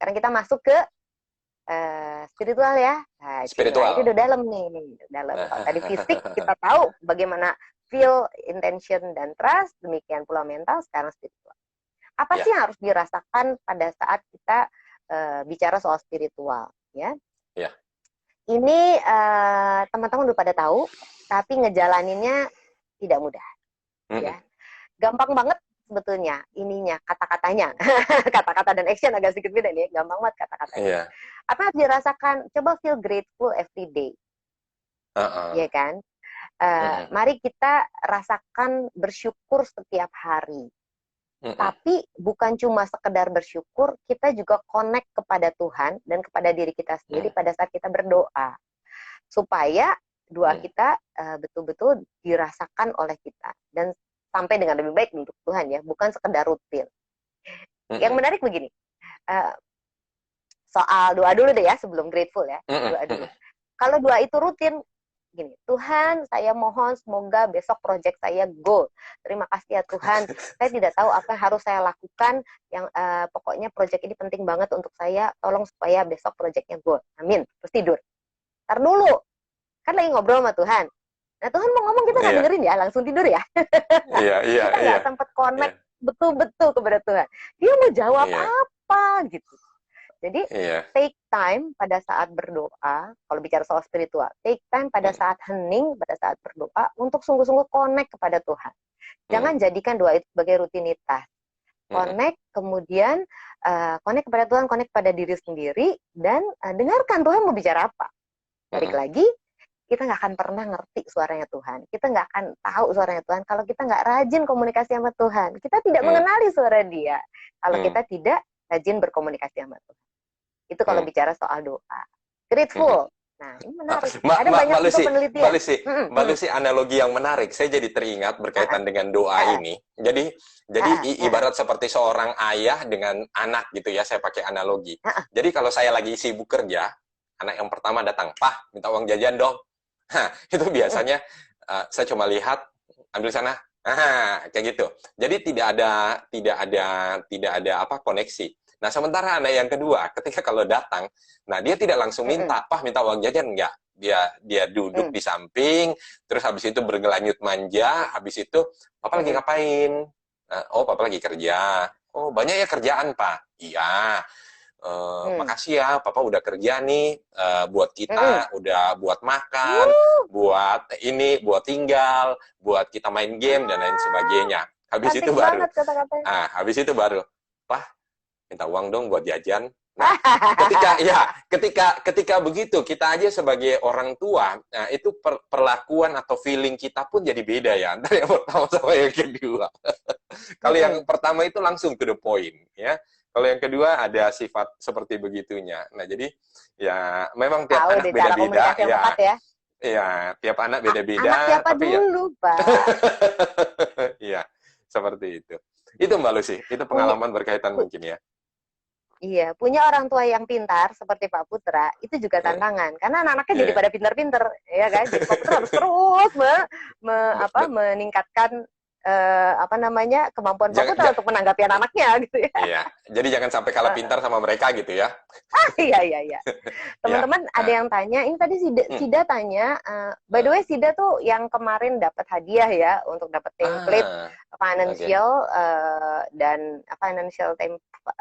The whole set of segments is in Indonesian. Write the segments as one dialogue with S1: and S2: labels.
S1: Sekarang kita masuk ke spiritual ya. Nah,
S2: Spiritual.
S1: itu udah dalam nih, dalam. Kalau tadi fisik kita tahu bagaimana feel, intention, dan trust, demikian pula mental, sekarang spiritual. Apa
S2: Ya.
S1: sih yang harus dirasakan pada saat kita bicara soal spiritual? Ya.
S2: Ya.
S1: Ini teman-teman udah pada tahu, tapi ngejalaninnya tidak mudah. Ya. Gampang banget sebetulnya ininya, kata-katanya. Kata-kata dan action agak sedikit beda nih, gampang banget kata-katanya.
S2: Iya.
S1: Apa yang harus dirasakan? Coba feel grateful every day. Ya kan? Mari kita rasakan bersyukur setiap hari. Tapi bukan cuma sekedar bersyukur, kita juga connect kepada Tuhan dan kepada diri kita sendiri pada saat kita berdoa. Supaya doa kita betul-betul dirasakan oleh kita. Dan sampai dengan lebih baik untuk Tuhan ya, bukan sekedar rutin. Yang menarik begini, soal doa dulu deh ya, sebelum grateful ya, doa dulu. Kalau doa itu rutin, gini, Tuhan saya mohon semoga besok proyek saya go. Terima kasih ya Tuhan, saya tidak tahu apa yang harus saya lakukan, yang pokoknya proyek ini penting banget untuk saya, tolong supaya besok proyeknya go. Amin, terus tidur. Ntar dulu, kan lagi ngobrol sama Tuhan. Nah Tuhan mau ngomong kita nggak dengerin ya, langsung tidur ya. Kita nggak sempat connect betul-betul kepada Tuhan. Dia mau jawab apa gitu. Jadi take time pada saat berdoa, kalau bicara soal spiritual, take time pada saat hening, pada saat berdoa, untuk sungguh-sungguh connect kepada Tuhan. Jangan jadikan doa itu sebagai rutinitas. Connect, kemudian connect kepada Tuhan, connect pada diri sendiri, dan dengarkan Tuhan mau bicara apa. Balik lagi, kita nggak akan pernah ngerti suaranya Tuhan. Kita nggak akan tahu suaranya Tuhan kalau kita nggak rajin komunikasi sama Tuhan. Kita tidak mengenali suara Dia kalau kita tidak rajin berkomunikasi sama Tuhan. Itu kalau bicara soal doa. Grateful. Nah, ini menarik. Ada banyak juga penelitian.
S2: Mbak Lucy, analogi yang menarik. Saya jadi teringat berkaitan dengan doa ini. Jadi ibarat seperti seorang ayah dengan anak gitu ya. Saya pakai analogi. Jadi kalau saya lagi sibuk kerja, anak yang pertama datang, "Pak, minta uang jajan dong." Itu biasanya saya cuma lihat, ambil sana. Kayak gitu. Jadi tidak ada apa koneksi. Nah, sementara anak yang kedua, ketika kalau datang, nah dia tidak langsung minta, "Pah, minta uang jajan." Enggak. Dia duduk di samping, terus habis itu bergelanyut manja, habis itu, "Papa lagi ngapain?" "Oh, Papa lagi kerja." "Oh, banyak ya kerjaan, Pak?" "Iya." "Makasih ya, Papa udah kerja nih, buat kita, udah buat makan, buat ini, buat tinggal, buat kita main game, dan lain sebagainya." Habis itu baru, habis itu baru, "Pah, minta uang dong buat jajan." Nah, ketika begitu, kita aja sebagai orang tua, nah itu perlakuan atau feeling kita pun jadi beda ya, antara yang pertama sama yang kedua. Kalau yang pertama itu langsung to the point, ya. Kalau yang kedua ada sifat seperti begitunya. Nah, jadi ya memang tiap anak beda-beda ya. Iya, tiap anak beda-beda.
S1: Anak siapa
S2: tapi
S1: dulu, Pak?
S2: Iya, seperti itu. Itu Mbak Lucy, itu pengalaman berkaitan mungkin ya.
S1: Iya, punya orang tua yang pintar seperti Pak Putra itu juga tantangan, karena anak-anaknya jadi pada pintar-pintar, ya kan? Jadi Pak Putra harus terus meningkatkan kemampuan Pak Putra untuk menanggapi anaknya gitu ya.
S2: Iya, jadi jangan sampai kalah pintar sama mereka gitu ya.
S1: Iya. Teman-teman ada yang tanya, ini tadi Sida tanya, by the way Sida tuh yang kemarin dapat hadiah ya untuk dapat template financial dan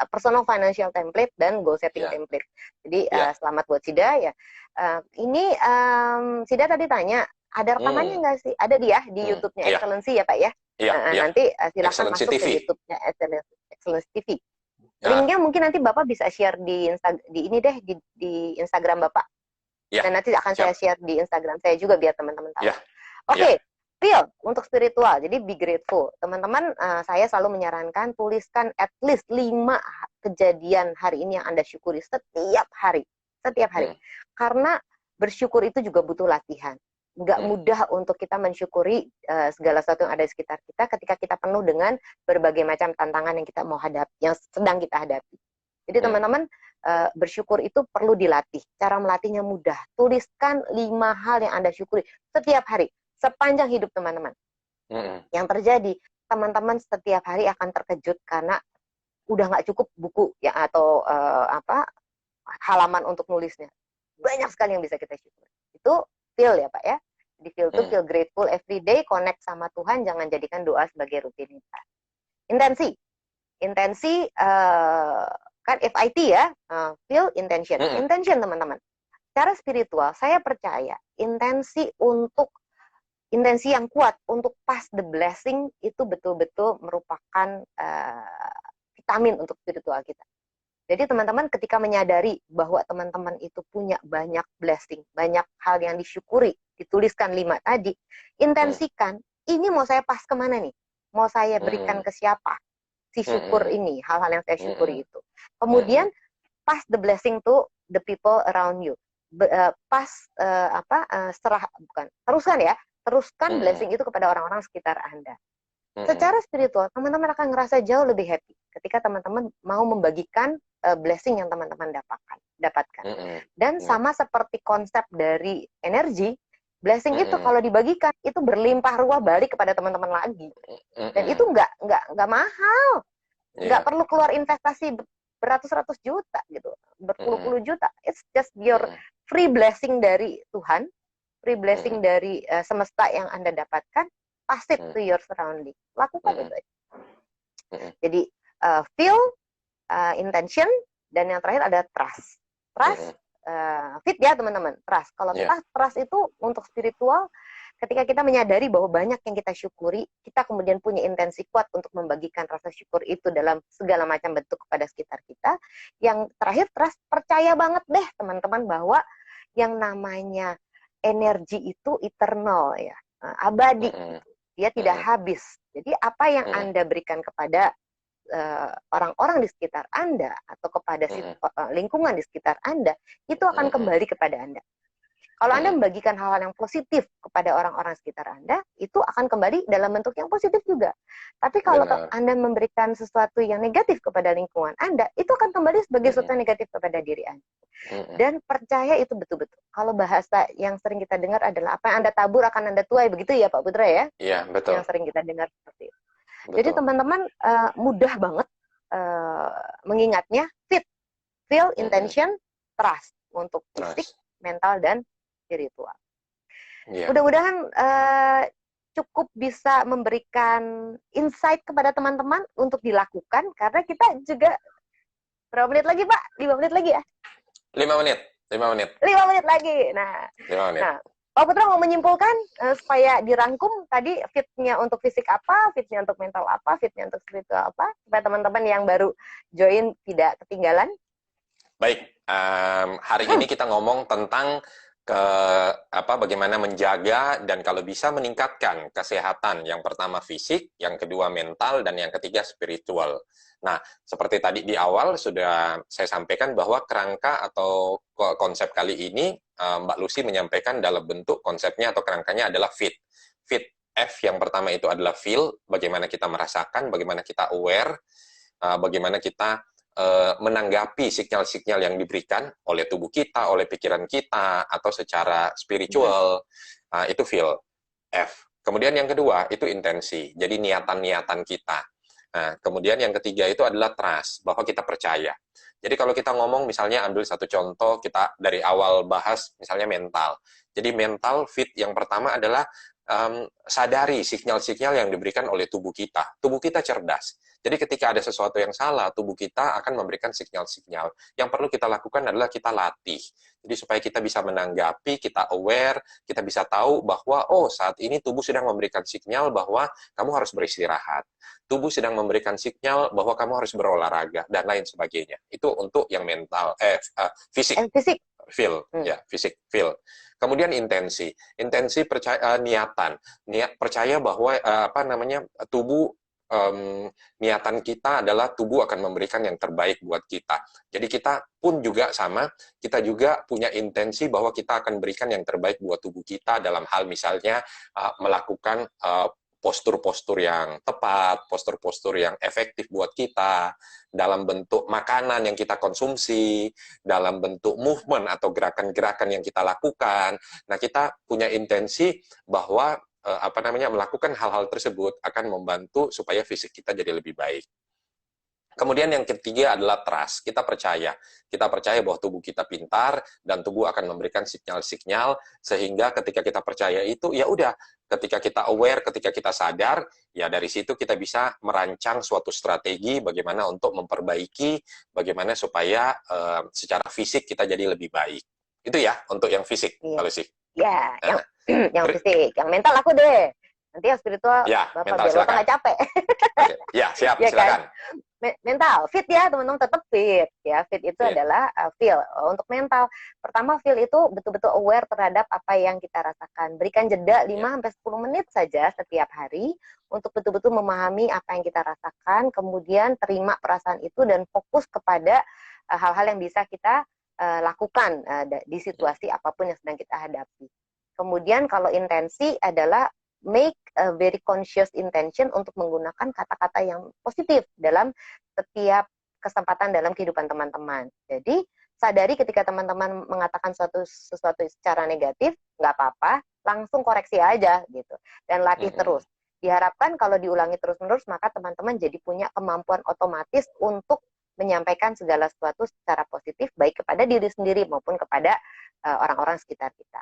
S1: personal financial template dan goal setting template. Jadi selamat buat Sida ya. Ini Sida tadi tanya, ada rekamannya nggak sih? Ada dia di YouTube-nya Excellency ya Pak ya. Nanti silakan masuk ke YouTube-nya Excellency TV. Linknya mungkin nanti Bapak bisa share di Instagram Bapak. Dan nanti akan saya share di Instagram saya juga biar teman-teman tahu. Oke. Feel untuk spiritual, jadi be grateful. Teman-teman, saya selalu menyarankan tuliskan at least 5 kejadian hari ini yang Anda syukuri setiap hari. Karena bersyukur itu juga butuh latihan. Nggak mudah untuk kita mensyukuri segala sesuatu yang ada di sekitar kita ketika kita penuh dengan berbagai macam tantangan yang kita mau hadapi, yang sedang kita hadapi. Jadi teman-teman, bersyukur itu perlu dilatih. Cara melatihnya mudah. Tuliskan 5 hal yang Anda syukuri setiap hari. Sepanjang hidup teman-teman. Yang terjadi, teman-teman setiap hari akan terkejut karena udah nggak cukup buku ya atau halaman untuk nulisnya. Banyak sekali yang bisa kita syukuri. Itu feel ya Pak ya. Di feel itu feel grateful every day, connect sama Tuhan, jangan jadikan doa sebagai rutinitas. Intensi. Intensi kan FIT ya, feel, intention. Intention teman-teman. Secara spiritual, saya percaya intensi yang kuat untuk pass the blessing itu betul-betul merupakan vitamin untuk spiritual kita. Jadi teman-teman ketika menyadari bahwa teman-teman itu punya banyak blessing, banyak hal yang disyukuri, dituliskan 5 tadi, intensikan, ini mau saya pas kemana nih? Mau saya berikan ke siapa? Si syukur ini, hal-hal yang saya syukuri itu. Kemudian, pass the blessing to the people around you. Teruskan blessing itu kepada orang-orang sekitar Anda. Secara spiritual, teman-teman akan ngerasa jauh lebih happy ketika teman-teman mau membagikan blessing yang teman-teman dapatkan. Dan sama seperti konsep dari energi, blessing itu kalau dibagikan itu berlimpah ruah balik kepada teman-teman lagi. Dan itu nggak mahal, nggak perlu keluar investasi beratus-ratus juta gitu, berpuluh-puluh juta. It's just your free blessing dari Tuhan, free blessing dari semesta yang Anda dapatkan. Pass it to your surrounding. Lakukan itu aja. Jadi feel, intention, dan yang terakhir ada trust. Trust, fit ya teman-teman. Trust. Kalau trust itu untuk spiritual, ketika kita menyadari bahwa banyak yang kita syukuri, kita kemudian punya intensi kuat untuk membagikan rasa syukur itu dalam segala macam bentuk kepada sekitar kita. Yang terakhir trust, percaya banget deh teman-teman bahwa yang namanya energi itu eternal ya, abadi. Dia tidak habis. Jadi apa yang Anda berikan kepada orang-orang di sekitar Anda atau kepada lingkungan di sekitar Anda, itu akan kembali kepada Anda. Kalau Anda membagikan hal-hal yang positif kepada orang-orang sekitar Anda, itu akan kembali dalam bentuk yang positif juga. Tapi kalau Anda memberikan sesuatu yang negatif kepada lingkungan Anda, itu akan kembali sebagai sesuatu yang negatif kepada diri Anda. Dan percaya itu betul-betul. Kalau bahasa yang sering kita dengar adalah apa yang Anda tabur akan Anda tuai, begitu ya Pak Putra ya?
S2: Iya, betul.
S1: Yang sering kita dengar seperti itu. Jadi teman-teman mudah banget mengingatnya, fit, feel, intention, trust untuk fisik, mental, dan spiritual. Mudah-mudahan cukup bisa memberikan insight kepada teman-teman untuk dilakukan, karena kita juga berapa menit lagi Pak? 5 menit lagi ya?
S2: 5 menit. 5 menit.
S1: 5 menit lagi. Nah,
S2: 5 menit.
S1: Nah, Pak Putra mau menyimpulkan supaya dirangkum tadi fitnya untuk fisik apa, fitnya untuk mental apa, fitnya untuk spiritual apa, supaya teman-teman yang baru join tidak ketinggalan.
S2: Baik, hari ini kita ngomong tentang bagaimana menjaga dan kalau bisa meningkatkan kesehatan. Yang pertama fisik, yang kedua mental, dan yang ketiga spiritual. Nah, seperti tadi di awal sudah saya sampaikan bahwa kerangka atau konsep kali ini Mbak Lucy menyampaikan dalam bentuk konsepnya atau kerangkanya adalah fit. Fit, F yang pertama itu adalah feel, bagaimana kita merasakan, bagaimana kita aware, bagaimana kita menanggapi sinyal-sinyal yang diberikan oleh tubuh kita, oleh pikiran kita, atau secara spiritual, itu feel, F. Kemudian yang kedua, itu intensi, jadi niatan-niatan kita. Nah, kemudian yang ketiga itu adalah trust, bahwa kita percaya. Jadi kalau kita ngomong, misalnya ambil satu contoh, kita dari awal bahas, misalnya mental. Jadi mental fit yang pertama adalah sadari sinyal-sinyal yang diberikan oleh tubuh kita. Tubuh kita cerdas. Jadi ketika ada sesuatu yang salah, tubuh kita akan memberikan sinyal-sinyal. Yang perlu kita lakukan adalah kita latih. Jadi supaya kita bisa menanggapi, kita aware, kita bisa tahu bahwa, oh saat ini tubuh sedang memberikan sinyal bahwa kamu harus beristirahat. Tubuh sedang memberikan sinyal bahwa kamu harus berolahraga, dan lain sebagainya. Itu untuk yang mental, fisik.
S1: Fisik.
S2: Feel, ya, fisik, feel. Kemudian intensi percaya, niatan, percaya bahwa tubuh, niatan kita adalah tubuh akan memberikan yang terbaik buat kita. Jadi kita pun juga sama, kita juga punya intensi bahwa kita akan berikan yang terbaik buat tubuh kita dalam hal misalnya melakukan postur-postur yang tepat, postur-postur yang efektif buat kita, dalam bentuk makanan yang kita konsumsi, dalam bentuk movement atau gerakan-gerakan yang kita lakukan. Nah, kita punya intensi bahwa melakukan hal-hal tersebut akan membantu supaya fisik kita jadi lebih baik. Kemudian yang ketiga adalah trust. Kita percaya. Kita percaya bahwa tubuh kita pintar dan tubuh akan memberikan sinyal-sinyal sehingga ketika kita percaya itu ya udah, ketika kita aware, ketika kita sadar, ya dari situ kita bisa merancang suatu strategi bagaimana untuk memperbaiki, bagaimana supaya secara fisik kita jadi lebih baik. Itu ya untuk yang fisik,
S1: Iya.
S2: Mbak Lucy.
S1: Ya, yang
S2: Nah,
S1: yang fisik, yang mental aku deh. Nanti yang spiritual,
S2: ya,
S1: Bapak
S2: mental
S1: biar Bapak
S2: silakan.
S1: nggak capek.
S2: Oke. Ya, siap,
S1: Ya kan?
S2: silakan.
S1: Mental fit ya teman-teman, tetap fit ya. Fit itu
S2: Fit.
S1: adalah feel. Untuk mental, pertama feel itu betul-betul aware terhadap apa yang kita rasakan. Berikan jeda 5-10 menit saja setiap hari untuk betul-betul memahami apa yang kita rasakan, kemudian terima perasaan itu dan fokus kepada hal-hal yang bisa kita lakukan di situasi apapun yang sedang kita hadapi. Kemudian kalau intensi adalah make a very conscious intention untuk menggunakan kata-kata yang positif dalam setiap kesempatan dalam kehidupan teman-teman. Jadi sadari ketika teman-teman mengatakan sesuatu secara negatif, nggak apa-apa, langsung koreksi aja gitu. Dan latih terus. Diharapkan kalau diulangi terus-menerus, maka teman-teman jadi punya kemampuan otomatis untuk menyampaikan segala sesuatu secara positif, baik kepada diri sendiri maupun kepada orang-orang sekitar kita.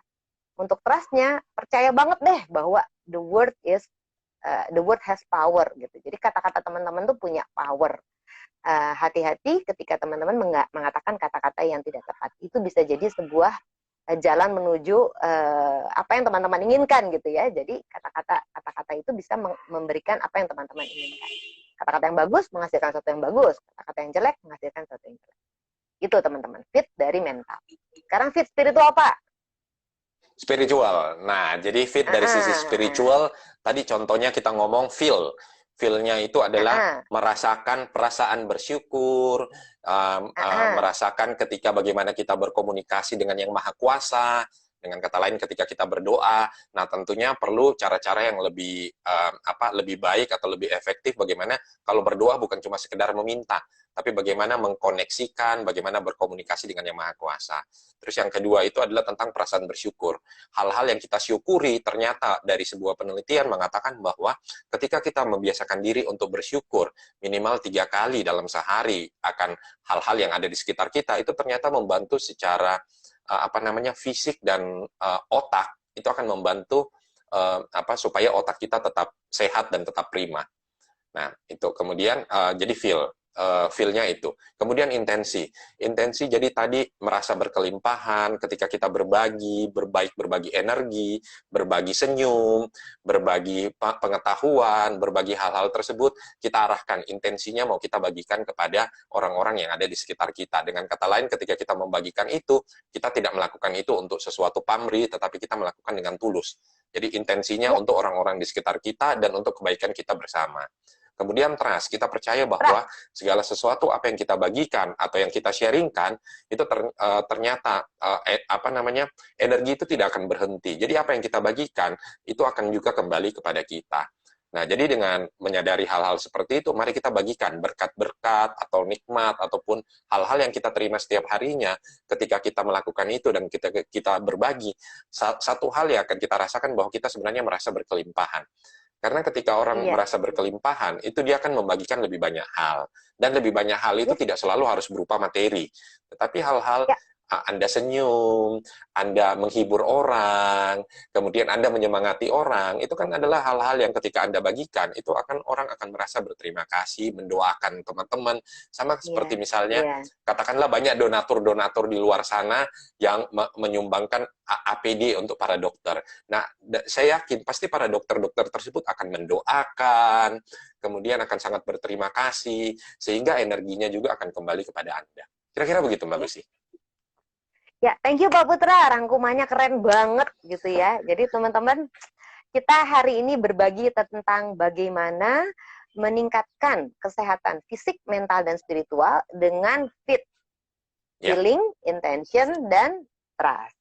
S1: Untuk trust-nya, percaya banget deh bahwa the word has power gitu. Jadi kata-kata teman-teman tuh punya power. Hati-hati ketika teman-teman mengatakan kata-kata yang tidak tepat. Itu bisa jadi sebuah jalan menuju apa yang teman-teman inginkan gitu ya. Jadi kata-kata itu bisa memberikan apa yang teman-teman inginkan. Kata-kata yang bagus menghasilkan sesuatu yang bagus. Kata-kata yang jelek menghasilkan sesuatu yang jelek. Itu teman-teman, fit dari mental. Sekarang fit spiritual, Pak.
S2: Spiritual. Nah, jadi fit dari sisi spiritual, tadi contohnya kita ngomong feel. Feel-nya itu adalah merasakan perasaan bersyukur, merasakan ketika bagaimana kita berkomunikasi dengan Yang Maha Kuasa, dengan kata lain ketika kita berdoa. Nah, tentunya perlu cara-cara yang lebih lebih baik atau lebih efektif bagaimana kalau berdoa bukan cuma sekedar meminta, tapi bagaimana mengkoneksikan, bagaimana berkomunikasi dengan Yang Maha Kuasa. Terus yang kedua itu adalah tentang perasaan bersyukur. Hal-hal yang kita syukuri ternyata dari sebuah penelitian mengatakan bahwa ketika kita membiasakan diri untuk bersyukur minimal 3 kali dalam sehari akan hal-hal yang ada di sekitar kita, itu ternyata membantu secara fisik dan otak, itu akan membantu supaya otak kita tetap sehat dan tetap prima. Nah, itu kemudian jadi feel-nya itu. Kemudian intensi. Intensi jadi tadi merasa berkelimpahan ketika kita berbagi energi, berbagi senyum, berbagi pengetahuan, berbagi hal-hal tersebut, kita arahkan intensinya mau kita bagikan kepada orang-orang yang ada di sekitar kita. Dengan kata lain, ketika kita membagikan itu, kita tidak melakukan itu untuk sesuatu pamrih, tetapi kita melakukan dengan tulus. Jadi intensinya untuk orang-orang di sekitar kita dan untuk kebaikan kita bersama. Kemudian trust, kita percaya bahwa segala sesuatu apa yang kita bagikan atau yang kita sharingkan itu ternyata energi itu tidak akan berhenti. Jadi apa yang kita bagikan itu akan juga kembali kepada kita. Nah, jadi dengan menyadari hal-hal seperti itu, mari kita bagikan berkat-berkat atau nikmat ataupun hal-hal yang kita terima setiap harinya. Ketika kita melakukan itu dan kita berbagi, satu hal yang akan kita rasakan bahwa kita sebenarnya merasa berkelimpahan. Karena ketika orang merasa berkelimpahan, itu dia akan membagikan lebih banyak hal. Dan lebih banyak hal itu tidak selalu harus berupa materi. Tetapi hal-hal Anda senyum, Anda menghibur orang, kemudian Anda menyemangati orang, itu kan adalah hal-hal yang ketika Anda bagikan, itu orang akan merasa berterima kasih, mendoakan teman-teman. Sama seperti misalnya, katakanlah banyak donatur-donatur di luar sana yang menyumbangkan APD untuk para dokter. Nah, saya yakin pasti para dokter-dokter tersebut akan mendoakan, kemudian akan sangat berterima kasih, sehingga energinya juga akan kembali kepada Anda. Kira-kira begitu, Mbak Lucy.
S1: Ya, thank you Pak Putra, rangkumannya keren banget gitu ya. Jadi teman-teman, kita hari ini berbagi tentang bagaimana meningkatkan kesehatan fisik, mental, dan spiritual dengan fit, feeling, intention, dan trust.